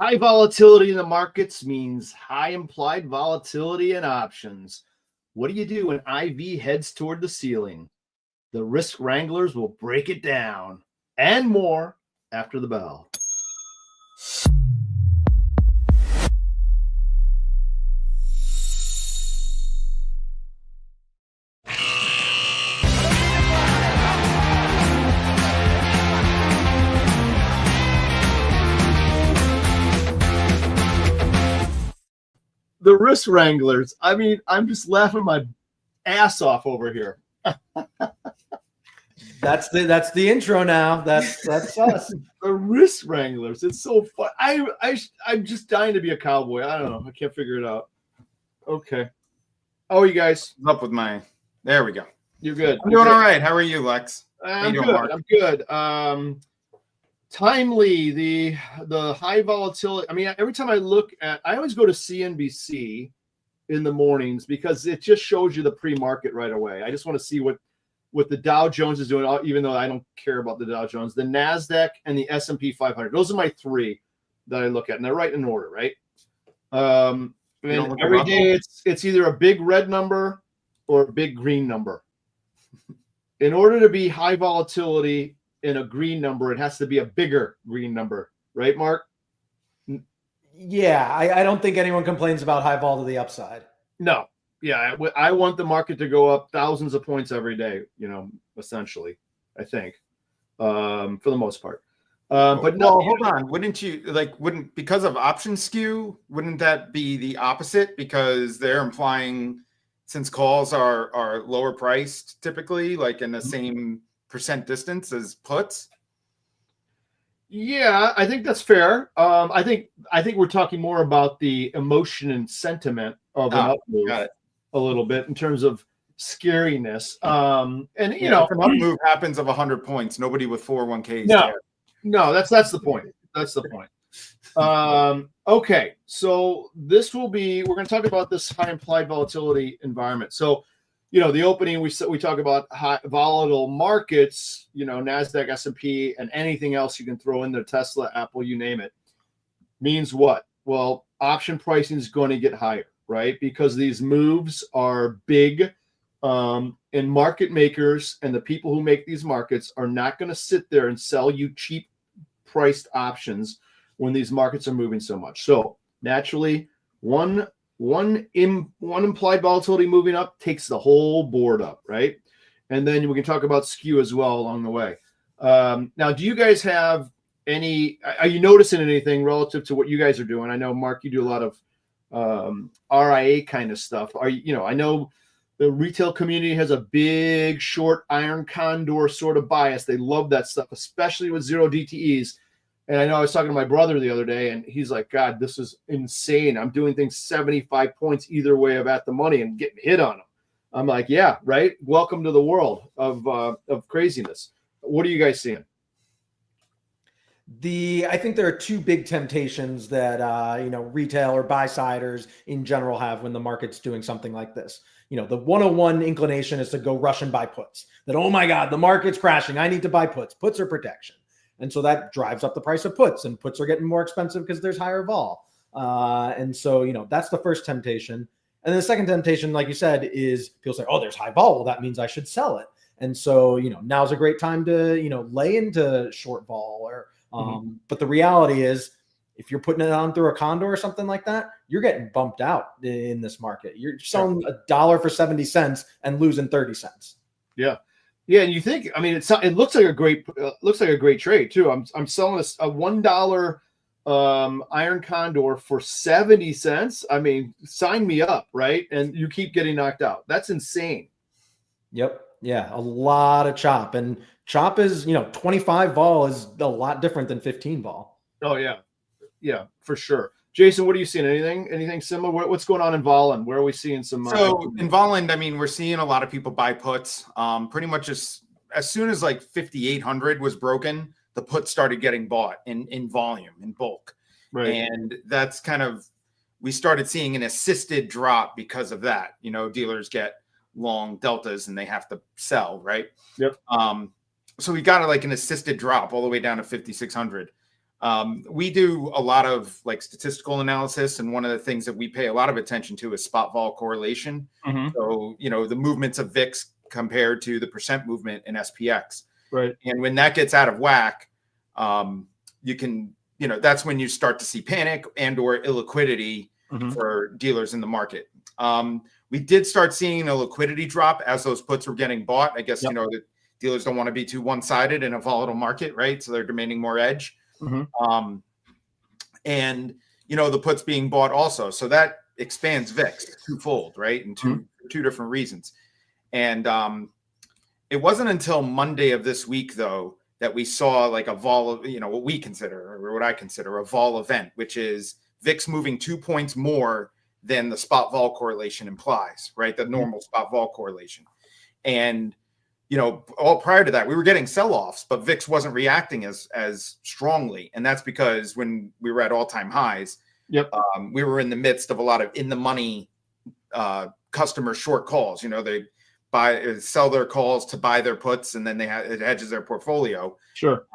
High volatility in the markets means high implied volatility in options. What do you do when IV heads toward the ceiling? The Risk Wranglers will break it down and more after the bell. The Risk Wranglers. I mean, I'm just laughing my ass off over here. That's the intro now. That's us. The Risk Wranglers. It's so fun. I'm just dying to be a cowboy. I don't know. I can't figure it out. Okay. How are you guys? What's up with my? There we go. You're good. I'm doing all right. How are you, Lex? I'm good. I'm good. Timely, the high volatility. I mean, every time I look at, I always go to CNBC in the mornings because it just shows you the pre-market right away. I just want to see what the Dow Jones is doing, even though I don't care about the Dow Jones. The NASDAQ and the S&P 500. Those are my three that I look at, and they're right in order, right? And every day it's either a big red number or a big green number. In order to be high volatility in a green number, it has to be a bigger green number, right, Mark? Yeah, I don't think anyone complains about high vol to the upside. No. Yeah, I want the market to go up thousands of points every day, essentially, I think, for the most part. But no, hold on. Wouldn't because of option skew, wouldn't that be the opposite? Because they're implying, since calls are lower priced typically, like in the same percent distance as puts. Yeah, I think that's fair. I think we're talking more about the emotion and sentiment of an up move a little bit in terms of scariness. And if an up move happens of 100 points, nobody with 401ks. No, that's the point. That's the point. Okay, so we're going to talk about this high implied volatility environment. So, the opening we talk about high volatile markets, NASDAQ, S&P, and anything else you can throw in there, Tesla, Apple, you name it, means what? Well, option pricing is going to get higher, right? Because these moves are big, and market makers and the people who make these markets are not going to sit there and sell you cheap priced options when these markets are moving so much. So naturally, one implied volatility moving up takes the whole board up, right? And then we can talk about skew as well along the way. Now, do you guys have are you noticing anything relative to what you guys are doing? I know, Mark, you do a lot of RIA kind of stuff. I know the retail community has a big short iron condor sort of bias. They love that stuff, especially with zero DTEs. And I know I was talking to my brother the other day, and he's like, God, this is insane. I'm doing things 75 points either way of at the money and getting hit on them. I'm like, yeah, right? Welcome to the world of craziness. What are you guys seeing? I think there are two big temptations that retail or buy-siders in general have when the market's doing something like this. The 101 inclination is to go rush and buy puts. That, oh my God, the market's crashing. I need to buy puts. Puts are protection. And so that drives up the price of puts, and puts are getting more expensive because there's higher vol. And so, that's the first temptation. And then the second temptation, like you said, is people say, oh, there's high vol. Well, that means I should sell it. And so, now's a great time to, lay into short vol or, but the reality is if you're putting it on through a condor or something like that, you're getting bumped out in this market. You're selling $1 for 70 cents and losing 30 cents. Yeah. Yeah, and you think, I mean, it looks like a great trade too. I'm selling a $1 iron condor for 70 cents. I mean, sign me up, right? And you keep getting knocked out. That's insane. Yep. Yeah, a lot of chop, and chop is 25 vol is a lot different than 15 vol. Oh yeah, for sure. Jason, what are you seeing? Anything similar? What's going on in Volin? Where are we seeing some? So in Volin, I mean, we're seeing a lot of people buy puts. Pretty much as soon as like 5,800 was broken, the puts started getting bought in volume, in bulk. Right. And that's we started seeing an assisted drop because of that. Dealers get long deltas and they have to sell, right? Yep. So we got like an assisted drop all the way down to 5,600. We do a lot of like statistical analysis, and one of the things that we pay a lot of attention to is spot vol correlation. Mm-hmm. So, the movements of VIX compared to the percent movement in SPX. Right. And when that gets out of whack, you can, that's when you start to see panic and or illiquidity for dealers in the market. We did start seeing a liquidity drop as those puts were getting bought. I guess, the dealers don't want to be too one-sided in a volatile market, right? So they're demanding more edge. And, the puts being bought also. So that expands VIX twofold, right? And two different reasons. And it wasn't until Monday of this week, though, that we saw like a vol, what we consider, or what I consider a vol event, which is VIX moving 2 points more than the spot vol correlation implies, right? The normal spot vol correlation. And, all prior to that, we were getting sell-offs, but VIX wasn't reacting as strongly. And that's because when we were at all-time highs, we were in the midst of a lot of in-the-money customer short calls. They sell their calls to buy their puts, and then it hedges their portfolio. Sure.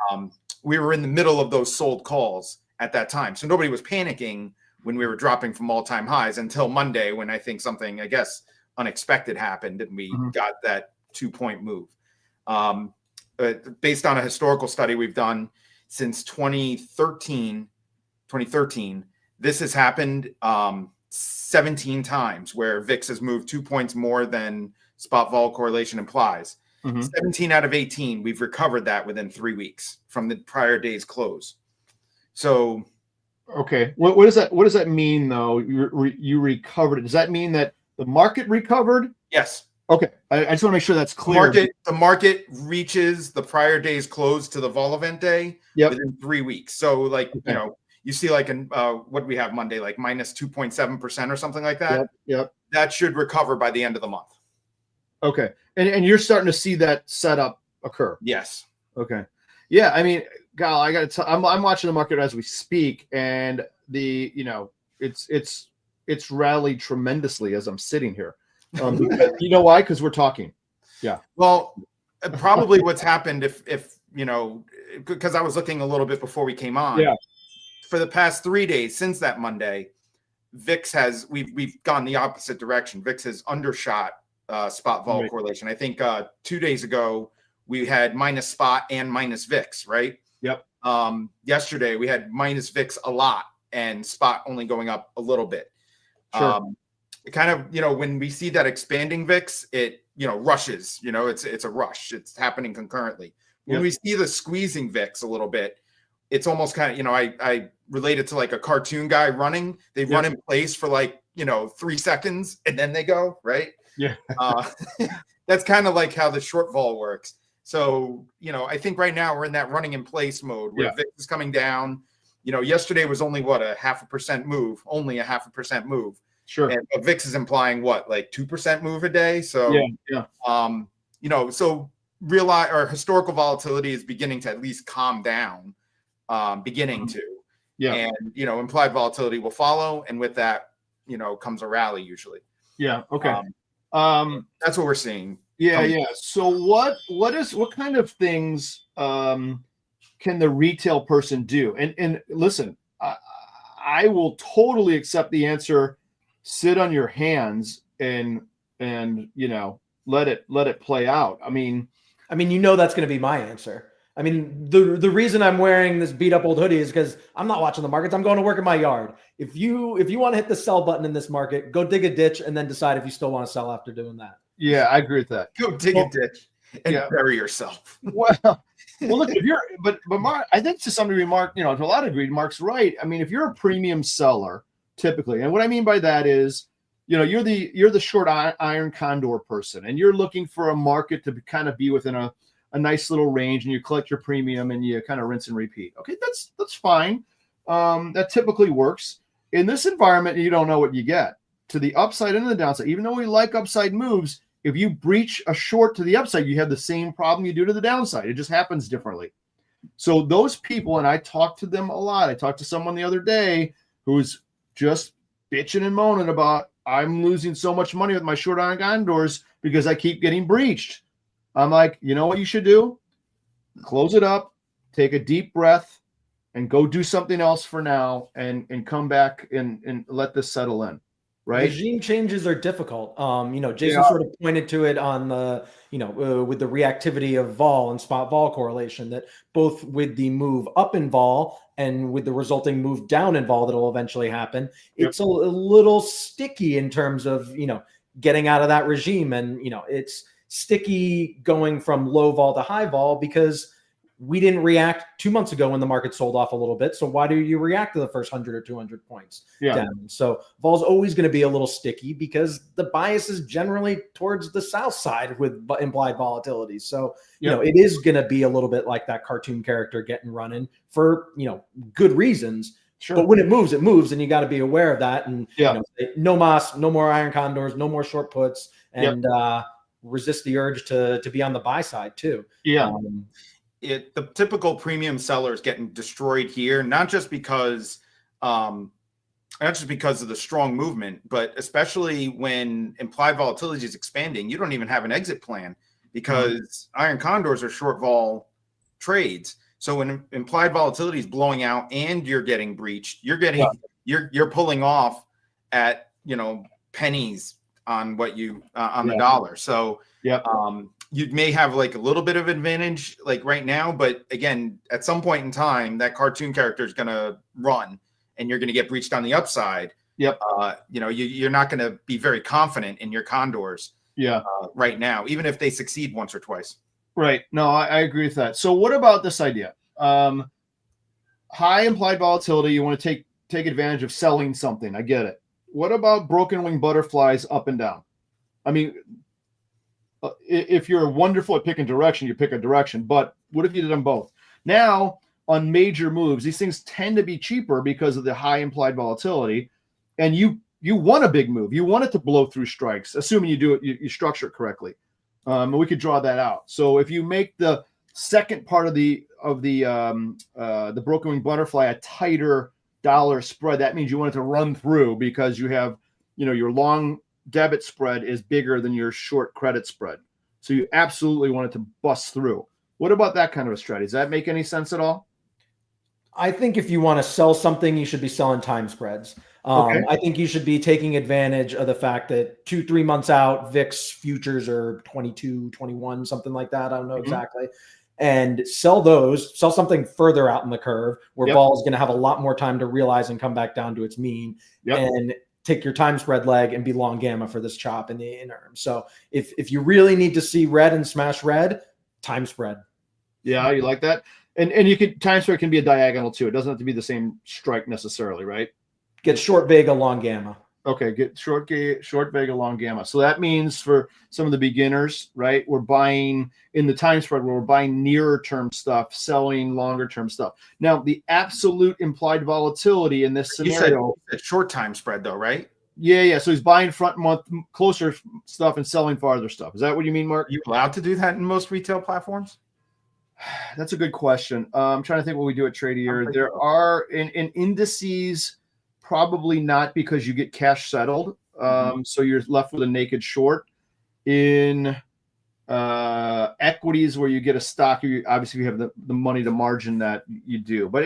We were in the middle of those sold calls at that time. So nobody was panicking when we were dropping from all-time highs until Monday, when I think something, I guess, unexpected happened, and we got that 2-point move. Based on a historical study we've done since 2013, this has happened 17 times where VIX has moved 2 points more than spot vol correlation implies. 17 out of 18, we've recovered that within 3 weeks from the prior day's close. So, okay, what does that mean though? You recovered it. Does that mean that the market recovered? Yes. Okay, I just want to make sure that's clear. The market reaches the prior day's close to the vol event day within 3 weeks. So, like, you see, like, what do we have Monday, like minus 2.7% or something like that. Yep. That should recover by the end of the month. Okay, and you're starting to see that setup occur. Yes. Okay. Yeah, I mean, Gal, I got to tell, I'm watching the market as we speak, and it's rallied tremendously as I'm sitting here. You know why? Because we're talking. Yeah. Well, probably what's happened if because I was looking a little bit before we came on. Yeah. For the past 3 days since that Monday, VIX we've gone the opposite direction. VIX has undershot spot vol correlation. I think 2 days ago we had minus spot and minus VIX, right? Yep. Yesterday we had minus VIX a lot and spot only going up a little bit. Sure. It kind of, when we see that expanding VIX, it, rushes, it's a rush. It's happening concurrently. When we see the squeezing VIX a little bit, it's almost kind of, I relate it to like a cartoon guy running. They run in place for like, 3 seconds and then they go, right? Yeah. That's kind of like how the short vol works. So, I think right now we're in that running in place mode where VIX is coming down. Yesterday was only what, a 0.5% move, only a 0.5% move. Sure. And VIX is implying what, like 2% move a day. So, so historical volatility is beginning to at least calm down, beginning to. Yeah. And, implied volatility will follow. And with that, comes a rally usually. Yeah. Okay. That's what we're seeing. Yeah. So what kind of things can the retail person do? And listen, I will totally accept the answer. Sit on your hands and let it play out. I mean that's going to be my answer. I mean, the reason I'm wearing this beat up old hoodie is because I'm not watching the markets. I'm going to work in my yard. If you want to hit the sell button in this market, go dig a ditch and then decide if you still want to sell after doing that. Yeah, I agree with that. Go dig a ditch and bury yourself. Well, look, if you're, but Mark, I think to some degree, Mark, to a lot of degree, Mark's right. I mean, if you're a premium seller, typically, and what I mean by that is, you're the short iron condor person, and you're looking for a market to kind of be within a nice little range, and you collect your premium and you kind of rinse and repeat. Okay, that's fine. That typically works. In this environment, you don't know what you get. To the upside and the downside, even though we like upside moves, if you breach a short to the upside, you have the same problem you do to the downside. It just happens differently. So those people, and I talk to them a lot. I talked to someone the other day who's just bitching and moaning about, I'm losing so much money with my short iron condors because I keep getting breached. I'm like, you know what you should do? Close it up, take a deep breath, and go do something else for now and come back and let this settle in, right? Regime changes are difficult. Jason Yeah. sort of pointed to it on the, with the reactivity of vol and spot vol correlation, that both with the move up in vol and with the resulting move down in vol that'll eventually happen, it's a little sticky in terms of, getting out of that regime. And, it's sticky going from low vol to high vol because we didn't react 2 months ago when the market sold off a little bit. So why do you react to the first 100 or 200 points down? So vol's always going to be a little sticky because the bias is generally towards the south side with implied volatility. So, it is going to be a little bit like that cartoon character getting running for, good reasons. Sure. But when it moves, and you got to be aware of that. And no mas, no more iron condors, no more short puts, and resist the urge to be on the buy side too. The typical premium seller is getting destroyed here, not just because of the strong movement, but especially when implied volatility is expanding, you don't even have an exit plan because iron condors are short vol trades. So when implied volatility is blowing out and you're getting breached, you're pulling off at pennies on what you on the dollar. So you may have like a little bit of advantage like right now, but again, at some point in time, that cartoon character is going to run and you're going to get breached on the upside. You're not going to be very confident in your condors right now, even if they succeed once or twice. Right. No, I agree with that. So what about this idea? High implied volatility, you want to take advantage of selling something. I get it. What about broken wing butterflies up and down? I mean, if you're wonderful at picking direction, you pick a direction. But what if you did them both? Now, on major moves, these things tend to be cheaper because of the high implied volatility. And you want a big move. You want it to blow through strikes, assuming you do it, you structure it correctly. And we could draw that out. So if you make the second part of the broken wing butterfly a tighter dollar spread, that means you want it to run through because you have, your long debit spread is bigger than your short credit spread. So you absolutely want it to bust through. What about that kind of a strategy? Does that make any sense at all? I think if you want to sell something, you should be selling time spreads. I think you should be taking advantage of the fact that 2-3 months out, VIX futures are 22, 21, something like that. I don't know exactly. And sell something further out in the curve where vol is going to have a lot more time to realize and come back down to its mean. And take your time spread leg and be long gamma for this chop in the interim. So if you really need to see red and smash red, time spread. Yeah, you like that? And you could time spread can be a diagonal too. It doesn't have to be the same strike necessarily, right? Get short vega, long gamma. Okay, get short vega, long gamma. So that means for some of the beginners, right, we're buying in the time spread where we're buying nearer term stuff, selling longer term stuff. Now, the absolute implied volatility in this scenario, you said short time spread though, right? Yeah. So he's buying front month closer stuff and selling farther stuff. Is that what you mean, Mark? Are you allowed to do that in most retail platforms? That's a good question. I'm trying to think what we do at Tradier. There are in indices. Probably not, because you get cash settled. So you're left with a naked short. In equities where you get a stock, obviously you have the money to margin that, you do. But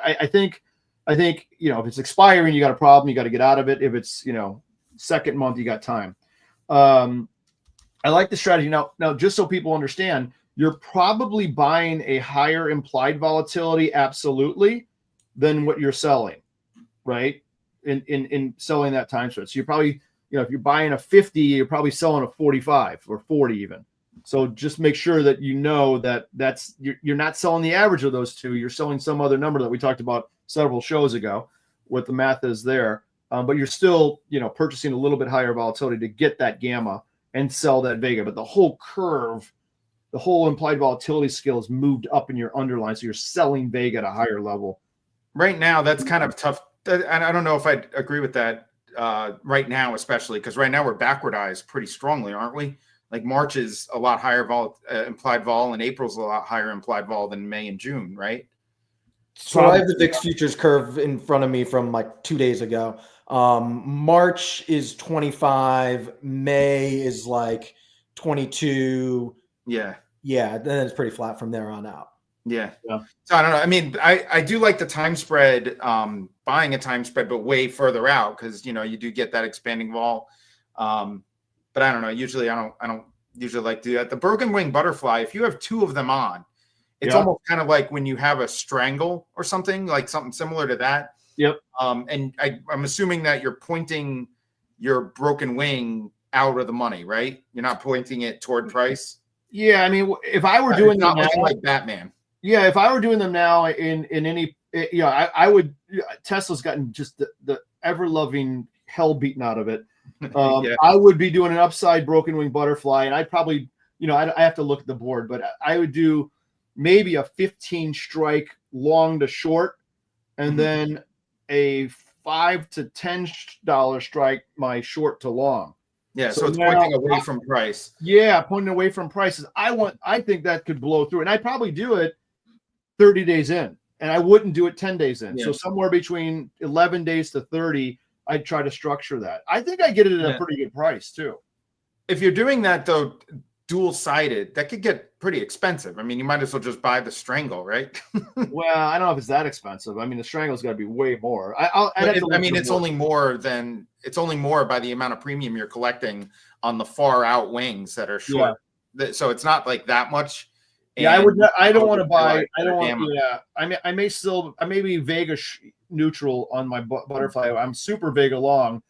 I think if it's expiring, you got a problem, you got to get out of it. If it's second month, you got time. I like the strategy. Now just so people understand, you're probably buying a higher implied volatility absolutely than what you're selling, right? In selling that time spread. So you're probably, if you're buying a 50, you're probably selling a 45 or 40 even. So just make sure that you're not selling the average of those two. You're selling some other number that we talked about several shows ago, what the math is there. But you're still, purchasing a little bit higher volatility to get that gamma and sell that vega. But the whole curve, the whole implied volatility scale is moved up in your underline. So you're selling vega at a higher level. Right now, that's kind of tough. And I don't know if I'd agree with that right now, especially because right now we're backwardized pretty strongly, aren't we? Like March is a lot higher implied vol, and April's a lot higher implied vol than May and June, right? So I have the VIX futures curve in front of me from like 2 days ago. March is 25, May is like 22. Yeah. Yeah, then it's pretty flat from there on out. Yeah. Yeah. So I don't know. I mean, I do like the time spread, buying a time spread, but way further out because you do get that expanding vol. But I don't know. Usually I don't usually like to do that. The broken wing butterfly, if you have two of them on, it's almost kind of like when you have a strangle or something, like something similar to that. Yep. And I'm assuming that you're pointing your broken wing out of the money, right? You're not pointing it toward price. Yeah, I mean, if I were doing not them looking now, like Batman. yeah, if I were doing them now in any, I would. Tesla's gotten just the ever loving hell beaten out of it. Yeah. I would be doing an upside broken wing butterfly, and I'd probably, I have to look at the board, but I would do maybe a 15 strike long to short, and then a $5 to $10 strike my short to long. Yeah, so it's pointing away from price. Yeah, pointing away from prices. I think that could blow through, and I'd probably do it 30 days in, and I wouldn't do it 10 days in. Yeah. So somewhere between 11 days to 30, I'd try to structure that. I think I get it at a pretty good price too. If you're doing that though, dual-sided, that could get pretty expensive. I mean, you might as well just buy the strangle, right? Well, I don't know if it's that expensive. I mean, the strangle's got to be way more. It's only more by the amount of premium you're collecting on the far out wings that are short. Yeah. So it's not like that much. Yeah, I don't want to buy. I don't want. Yeah, I may be Vega neutral on my butterfly. I'm super Vega long,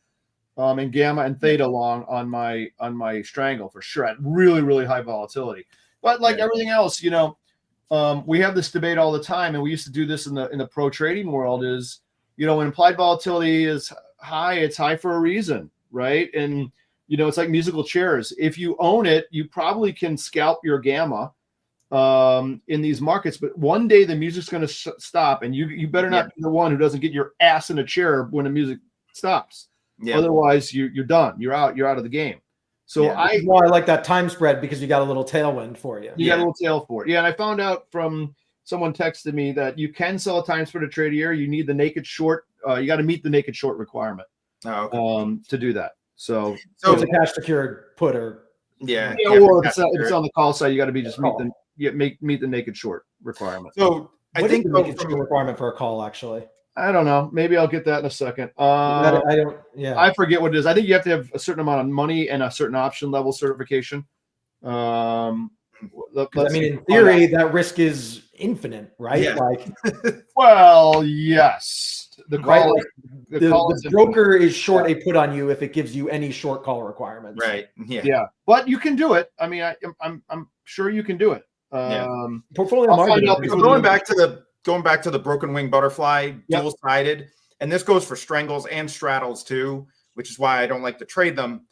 and gamma and theta long on my strangle for sure at really, really high volatility. But like everything else, we have this debate all the time, and we used to do this in the pro trading world. Is when implied volatility is high, it's high for a reason, right? And it's like musical chairs. If you own it, you probably can scalp your gamma in these markets, but one day the music's going to stop, and you better not be the one who doesn't get your ass in a chair when the music stops. Yeah. Otherwise, you're done. You're out of the game. So I like that time spread because you got a little tailwind for you. You got a little tail for it. Yeah, and I found out from someone texted me that you can sell a time spread to trade here. You need the naked short. You got to meet the naked short requirement to do that. So it's a cash secured put or or if it's on the call side, you got to be just meet the naked short requirement. So I think the naked short requirement for a call actually. I don't know. Maybe I'll get that in a second. I forget what it is. I think you have to have a certain amount of money and a certain option level certification. In theory, that risk is infinite, right? Yeah. Well, yes. The broker is short a put on you if it gives you any short call requirements. Right. Yeah. But you can do it. I mean, I'm sure you can do it. Portfolio market. Going back to the broken wing butterfly, dual-sided, and this goes for strangles and straddles too, which is why I don't like to trade them.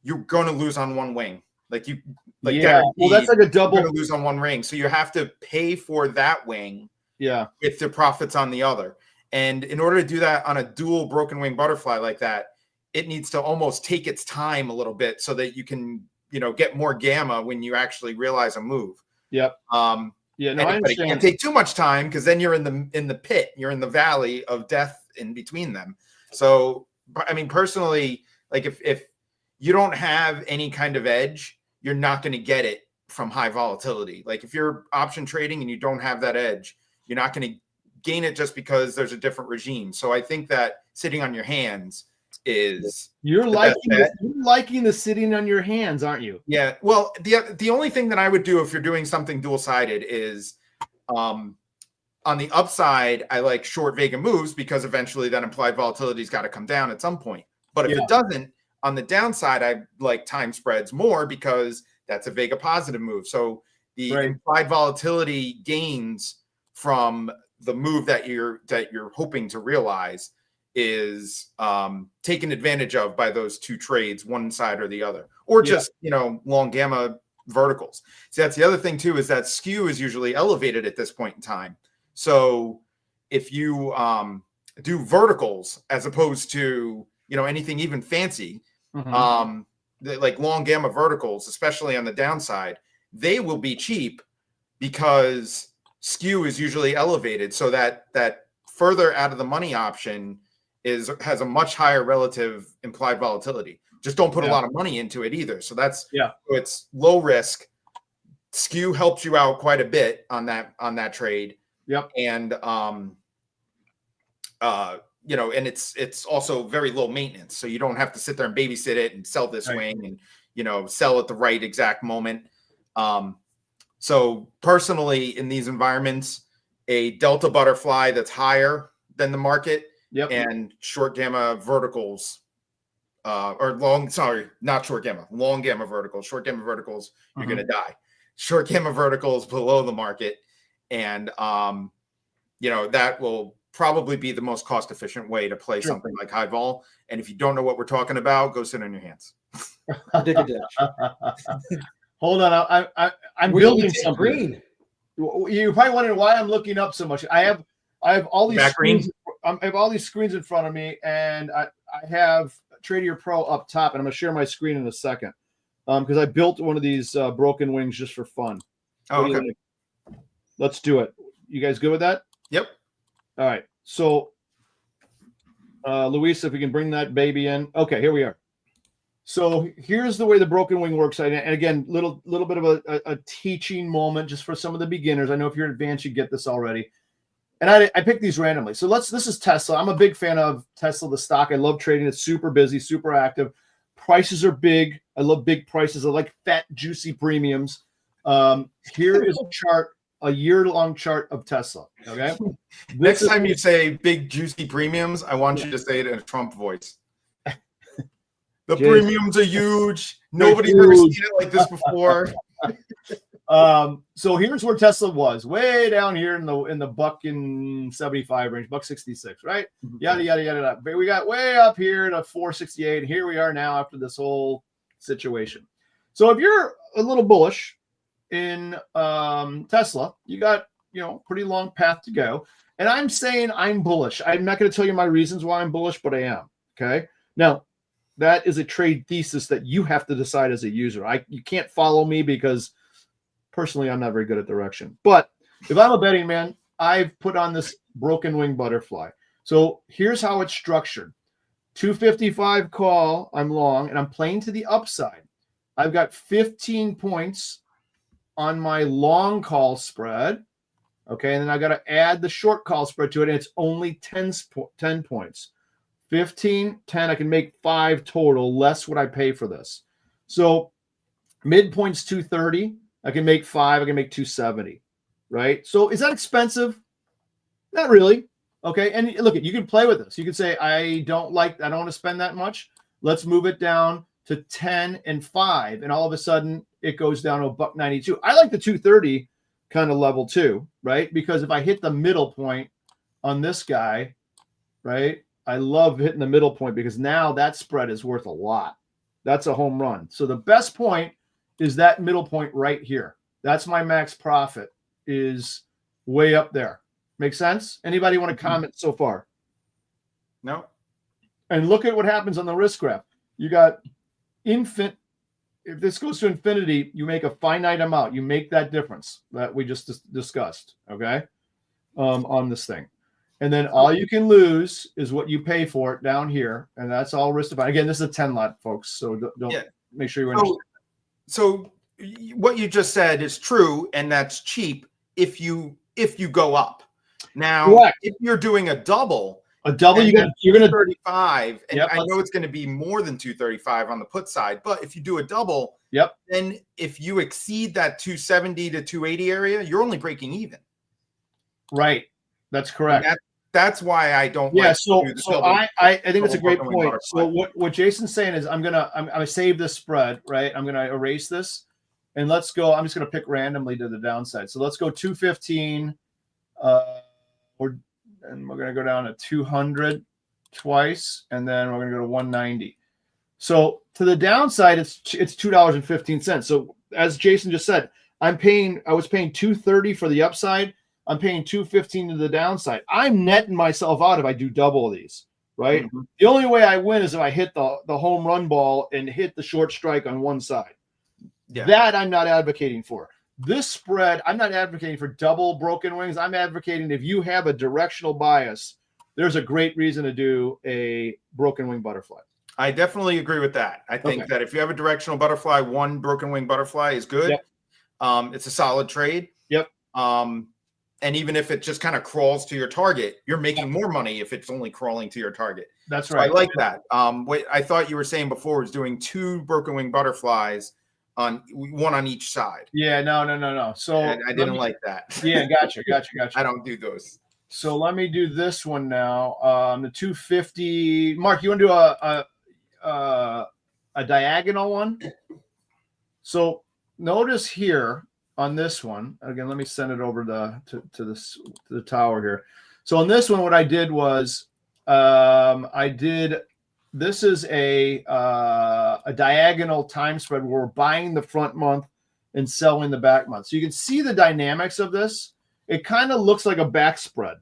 You're going to lose on one wing. Well, that's like a double. You're going to lose on one ring, so you have to pay for that wing. Yeah, if the profit's on the other, and in order to do that on a dual broken wing butterfly like that, it needs to almost take its time a little bit so that you can, get more gamma when you actually realize a move. Yep. Yeah, no, I understand. It can't take too much time because then you're in the pit. You're in the valley of death in between them. So, I mean, personally, like if you don't have any kind of edge, you're not going to get it from high volatility. Like if you're option trading and you don't have that edge, you're not going to gain it just because there's a different regime. So I think that sitting on your hands is you're liking the sitting on your hands, aren't you? Yeah. Well, the only thing that I would do if you're doing something dual-sided is on the upside, I like short Vega moves because eventually that implied volatility's got to come down at some point. But if it doesn't, on the downside, I like time spreads more because that's a Vega positive move. So the implied volatility gains from the move that you're hoping to realize is taken advantage of by those two trades, one side or the other, or just long gamma verticals. So that's the other thing too, is that skew is usually elevated at this point in time. So if you do verticals as opposed to anything even fancy, like long gamma verticals, especially on the downside, they will be cheap because skew is usually elevated. So that further out of the money option has a much higher relative implied volatility. Just don't put a lot of money into it either. So that's it's low risk skew helps you out quite a bit on that trade. Yep. And and it's also very low maintenance, so you don't have to sit there and babysit it and sell this wing and sell at the right exact moment. So personally, in these environments, a delta butterfly that's higher than the market, and short gamma verticals, long gamma verticals. Short gamma verticals, you're going to die. Short gamma verticals below the market, and that will probably be the most cost efficient way to play something like high vol. And if you don't know what we're talking about, go sit on your hands. Dig a ditch. Hold on, I'm building something. Green. You're probably wondering why I'm looking up so much. I have all these screens. I have all these screens in front of me, and I have Trader Pro up top, and I'm going to share my screen in a second because I built one of these broken wings just for fun. Oh, okay. Let's do it. You guys good with that? Yep. All right. So, Luis, if we can bring that baby in. Okay, here we are. So here's the way the broken wing works. And again, little bit of a teaching moment just for some of the beginners. I know if you're advanced, you get this already. And I picked these randomly. So this is Tesla. I'm a big fan of Tesla, the stock. I love trading. It's super busy, super active. Prices are big. I love big prices. I like fat, juicy premiums. Here is a chart, a year-long chart of Tesla. Okay. Next time you say big, juicy premiums, I want you to say it in a Trump voice. The premiums are huge. Nobody's ever seen it like this before. So here's where Tesla was, way down here in the $1.75 range, $1.66, right? Yada yada yada. But we got way up here to 468. And here we are now after this whole situation. So if you're a little bullish in Tesla, you got pretty long path to go. And I'm saying I'm bullish. I'm not going to tell you my reasons why I'm bullish, but I am. Okay. Now, that is a trade thesis that you have to decide as a user. You can't follow me because personally I'm not very good at direction. But if I'm a betting man, I've put on this broken wing butterfly. So here's how it's structured. 255 call, I'm long, and I'm playing to the upside. I've got 15 points on my long call spread. Okay, and then I got to add the short call spread to it, and it's only 10 points. 15, 10, I can make 5 total, less what I pay for this. So midpoint's 230. I can make 5. I can make 270, right? So is that expensive? Not really. Okay, and look, you can play with this. You can say, I don't want to spend that much. Let's move it down to 10 and 5, and all of a sudden it goes down to $1.92. I like the 230 kind of level too, right? Because if I hit the middle point on this guy, right? I love hitting the middle point because now that spread is worth a lot. That's a home run. So the best point is that middle point right here. That's my max profit, is way up there. Make sense? Anybody want to comment so far? No. And look at what happens on the risk graph. You got infinite. If this goes to infinity, you make a finite amount. You make that difference that we just discussed, okay, on this thing. And then all you can lose is what you pay for it down here. And that's all risk defined. Again, this is a 10 lot, folks. So don't make sure you understand. So what you just said is true. And that's cheap if you go up. Now, correct. If you're doing a double, you're going to 35. And I know it's going to be more than 235 on the put side. But if you do a double, then if you exceed that 270 to 280 area, you're only breaking even. Right. That's correct. That's why I don't. Yeah. So I think it's a great point. So what Jason's saying is I'm gonna save this spread, right? I'm gonna erase this, and let's go. I'm just gonna pick randomly to the downside. So let's go 215, and we're gonna go down to 200 twice, and then we're gonna go to 190. So to the downside, it's $2.15. So as Jason just said, I was paying $2.30 for the upside. I'm paying $2.15 to the downside. I'm netting myself out if I do double of these, right? Mm-hmm. The only way I win is if I hit the home run ball and hit the short strike on one side. Yeah. That I'm not advocating for. This spread, I'm not advocating for double broken wings. I'm advocating if you have a directional bias, there's a great reason to do a broken wing butterfly. I definitely agree with that. I think that if you have a directional butterfly, one broken wing butterfly is good. Yep. it's a solid trade. Yep. And even if it just kind of crawls to your target, you're making more money if it's only crawling to your target. That's So right. I like that. What I thought you were saying before was doing 2 broken wing butterflies on one on each side. Yeah, no. So I didn't like that. Yeah, gotcha. I don't do those. So let me do this one now. The 250. Mark, you want to do a diagonal one? So notice here on this one again. Let me send it over to the tower here. So on this one, what I did was this is a diagonal time spread where we're buying the front month and selling the back month. So you can see the dynamics of this. It kind of looks like a back spread,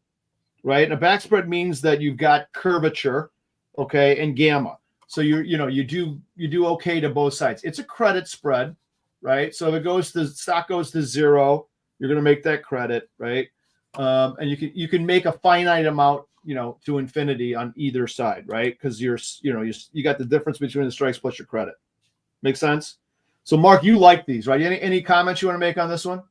right? And a back spread means that you've got curvature, okay, and gamma. So you do okay to both sides. It's a credit spread, right? So if stock goes to 0, you're going to make that credit, right? And you can make a finite amount, to infinity on either side, right? Because you got the difference between the strikes plus your credit. Make sense? So Mark, you like these, right? Any comments you want to make on this one?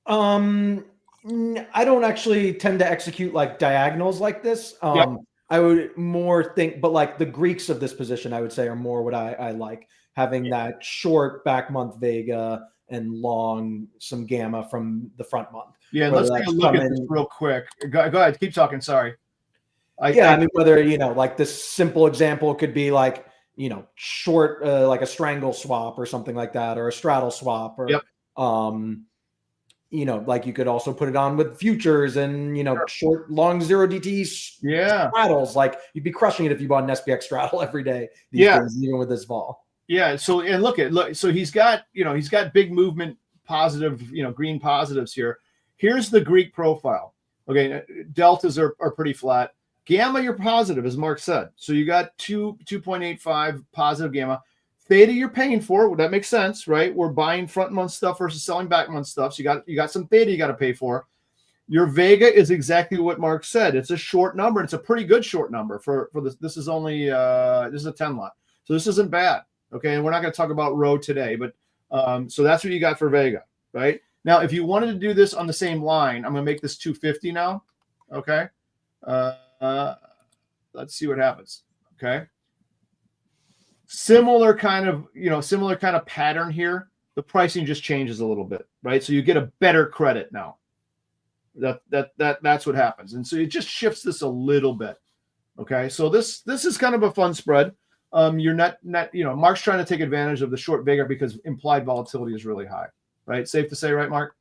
I don't actually tend to execute like diagonals like this. Yep. I would more think, but like the Greeks of this position, I would say are more what I like, having that short back month Vega and long some gamma from the front month. Yeah, let's take a look at this real quick. Go ahead, keep talking. Sorry. I mean, whether like this simple example could be like short, like a strangle swap or something like that, or a straddle swap, or yep. Like you could also put it on with futures and sure. short long 0 DT straddles. Like you'd be crushing it if you bought an SPX straddle every day these days, even with this vol. Yeah. So and look. So he's got big movement positive, green positives here. Here's the Greek profile. Okay, deltas are pretty flat. Gamma, you're positive, as Mark said. So you got 2.85 positive gamma. Theta, you're paying for. That makes sense, right? We're buying front month stuff versus selling back month stuff. So you got some theta you got to pay for. Your Vega is exactly what Mark said. It's a short number. It's a pretty good short number for this. This is only this is a 10 lot. So this isn't bad. Okay, and we're not going to talk about row today, but so that's what you got for Vega, right? Now, if you wanted to do this on the same line, I'm going to make this 250 now. Okay. Let's see what happens. Okay. Similar kind of pattern here. The pricing just changes a little bit, right? So you get a better credit now. That's what happens. And so it just shifts this a little bit. Okay. So this is kind of a fun spread. You're not Mark's trying to take advantage of the short Vega because implied volatility is really high. Right? Safe to say, right, Mark?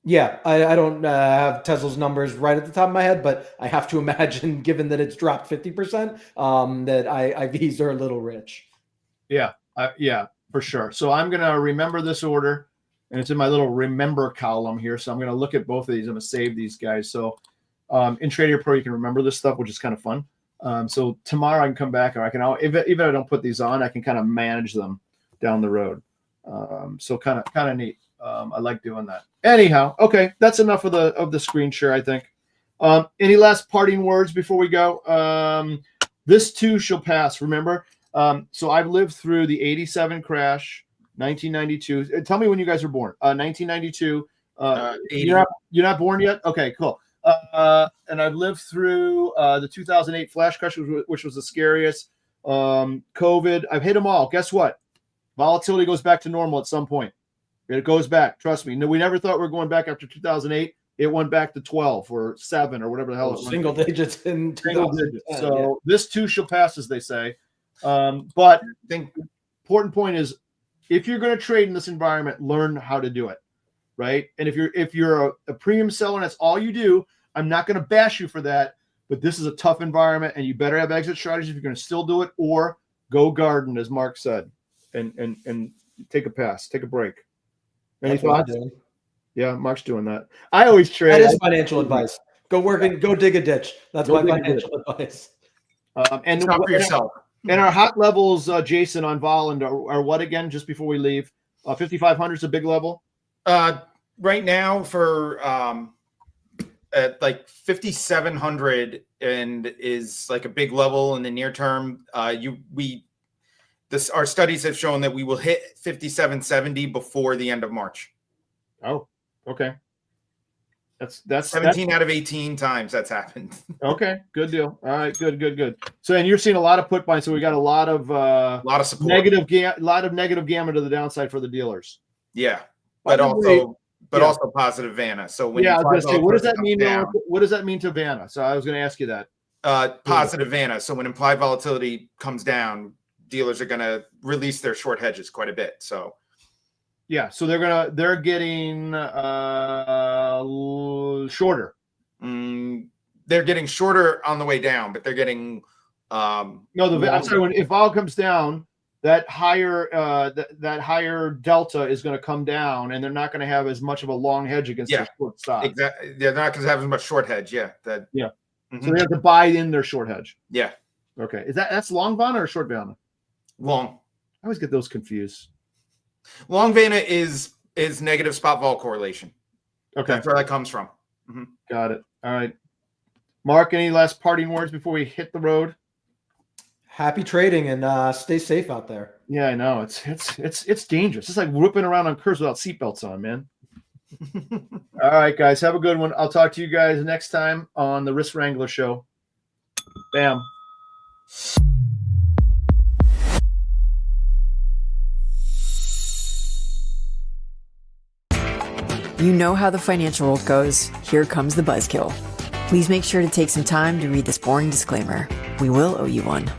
Yeah, I don't have Tesla's numbers right at the top of my head, but I have to imagine, given that it's dropped 50%, that IVs are a little rich. Yeah, for sure. So I'm going to remember this order, and it's in my little remember column here. So I'm going to look at both of these. I'm going to save these guys. So in Trader Pro, you can remember this stuff, which is kind of fun. So tomorrow I can come back, or I can, if I don't put these on, I can kind of manage them down the road. So kind of neat. I like doing that. Anyhow, okay, that's enough of the screen share, I think. Any last parting words before we go? This too shall pass. Remember, so I've lived through the 87 crash, 1992. Tell me when you guys were born. 1992. You're not born yet? Okay, cool. And I've lived through the 2008 flash crash, which was the scariest. COVID. I've hit them all. Guess what? Volatility goes back to normal at some point. It goes back. Trust me. No, we never thought we were going back after 2008. It went back to 12 or 7 or whatever the hell. Single digits in single digits. So this too shall pass, as they say. But I think the important point is, if you're going to trade in this environment, learn how to do it, right? And if you're a premium seller and that's all you do, I'm not going to bash you for that. But this is a tough environment, and you better have exit strategies if you're going to still do it, or go garden, as Mark said. And take a pass, take a break. Any thoughts? Yeah, Mark's doing that. I always trade. That is financial advice. Go work and go dig a ditch. That's my financial advice. And for yourself. And our hot levels, Jason, on Voland are what again? Just before we leave, 5,500 is a big level. Right now for at like 5,700 and is like a big level in the near term. our studies have shown that we will hit 5770 before the end of March. Oh, okay. That's 17 out of 18 times that's happened. Okay, good deal. All right, good. So, and you're seeing a lot of put buys. So we got a lot of Support. negative gamma to the downside for the dealers. Yeah, By but the way, also positive Vanna. So when I was going to say, what does that comes mean? down, What does that mean to Vanna? So I was going to ask you that. Positive Vanna. So when implied volatility comes down, dealers are going to release their short hedges quite a bit. So yeah, so they're getting shorter. They're getting shorter on the way down, but they're getting I'm sorry. If vol comes down, that higher delta is going to come down, and they're not going to have as much of a long hedge against their short stock. Exactly, they're not going to have as much short hedge. Yeah, So they have to buy in their short hedge. Yeah. Okay, that's long Vanna or short Vanna? Long. I always get those confused. Long Vanna is negative spot vol correlation. Okay, that's where that comes from. Got it. All right, Mark. Any last parting words before we hit the road? Happy trading and stay safe out there. Yeah, I know it's dangerous. It's like whipping around on curves without seatbelts on, man. All right, guys, have a good one. I'll talk to you guys next time on the Risk Wrangler Show. Bam. You know how the financial world goes. Here comes the buzzkill. Please make sure to take some time to read this boring disclaimer. We will owe you one.